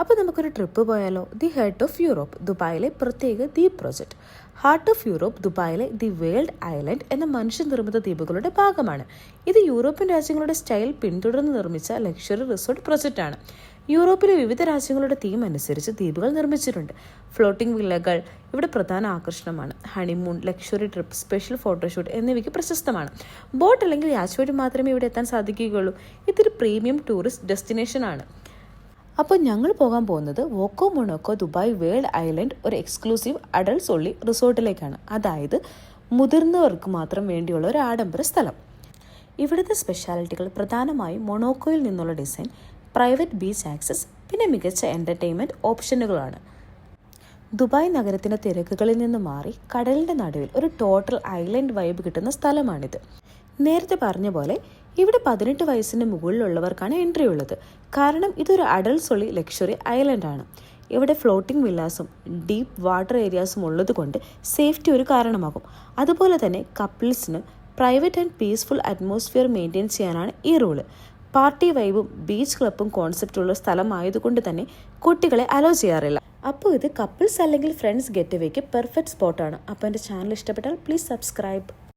അപ്പോൾ നമുക്കൊരു ട്രിപ്പ് പോയാലോ? ദി ഹെർട്ട് ഓഫ് യൂറോപ്പ്, ദുബായിലെ പ്രത്യേക ദ്വീപ് പ്രോജക്റ്റ്. ഹാർട്ട് ഓഫ് യൂറോപ്പ് ദുബായിലെ ദി വേൾഡ് ഐലൻഡ് എന്ന മനുഷ്യനിർമ്മിത ദ്വീപുകളുടെ ഭാഗമാണ്. ഇത് യൂറോപ്യൻ രാജ്യങ്ങളുടെ സ്റ്റൈൽ പിന്തുടർന്ന് നിർമ്മിച്ച ലക്ഷറി റിസോർട്ട് പ്രൊജക്റ്റാണ്. യൂറോപ്പിലെ വിവിധ രാജ്യങ്ങളുടെ തീം അനുസരിച്ച് ദ്വീപുകൾ നിർമ്മിച്ചിട്ടുണ്ട്. ഫ്ലോട്ടിംഗ് വില്ലകൾ ഇവിടെ പ്രധാന ആകർഷണമാണ്. Honeymoon, luxury trip, special photoshoot എന്നിവയ്ക്ക് പ്രശസ്തമാണ്. ബോട്ട് അല്ലെങ്കിൽ യാച്ച് വഴി മാത്രമേ ഇവിടെ എത്താൻ സാധിക്കുകയുള്ളൂ. ഇതൊരു പ്രീമിയം ടൂറിസ്റ്റ് ഡെസ്റ്റിനേഷനാണ്. അപ്പോൾ ഞങ്ങൾ പോകാൻ പോകുന്നത് വോക്കോ മൊണോക്കോ ദുബായ് വേൾഡ് ഐലൻഡ് ഒരു എക്സ്ക്ലൂസീവ് അഡൾട്ട്സ് ഒള്ളി റിസോർട്ടിലേക്കാണ്. അതായത് മുതിർന്നവർക്ക് മാത്രം വേണ്ടിയുള്ള ഒരു ആഡംബര സ്ഥലം. ഇവിടുത്തെ സ്പെഷ്യാലിറ്റികൾ പ്രധാനമായും മൊണോക്കോയിൽ നിന്നുള്ള ഡിസൈൻ, പ്രൈവറ്റ് ബീച്ച് ആക്സസ്, പിന്നെ മികച്ച എൻ്റർടൈൻമെൻറ്റ് ഓപ്ഷനുകളാണ്. ദുബായ് നഗരത്തിൻ്റെ തിരക്കുകളിൽ നിന്ന് മാറി കടലിൻ്റെ നടുവിൽ ഒരു ടോട്ടൽ ഐലൻഡ് വൈബ് കിട്ടുന്ന സ്ഥലമാണിത്. നേരത്തെ പറഞ്ഞ പോലെ ഇവിടെ 18 വയസ്സിന് മുകളിലുള്ളവർക്കാണ് എൻട്രി ഉള്ളത്. കാരണം ഇതൊരു അഡൾട്ട്സ് ഒള്ളി ലക്ഷറി ഐലൻഡാണ്. ഇവിടെ ഫ്ലോട്ടിംഗ് വില്ലാസും ഡീപ്പ് വാട്ടർ ഏരിയാസും ഉള്ളത് കൊണ്ട് സേഫ്റ്റി ഒരു കാരണമാകും. അതുപോലെ തന്നെ കപ്പിൾസിന് private and peaceful atmosphere maintain ചെയ്യാനാണ് ഈ റൂള്. പാർട്ടി വൈബും ബീച്ച് ക്ലബും കോൺസെപ്റ്റുള്ള സ്ഥലമായതുകൊണ്ട് തന്നെ കുട്ടികളെ അലോ ചെയ്യാറില്ല. അപ്പോൾ ഇത് കപ്പിൾസ് അല്ലെങ്കിൽ ഫ്രണ്ട്സ് ഗെറ്റ് വേക്ക് പെർഫെക്റ്റ് സ്പോട്ടാണ്. അപ്പോൾ എൻ്റെ ചാനൽ ഇഷ്ടപ്പെട്ടാൽ പ്ലീസ് സബ്സ്ക്രൈബ്.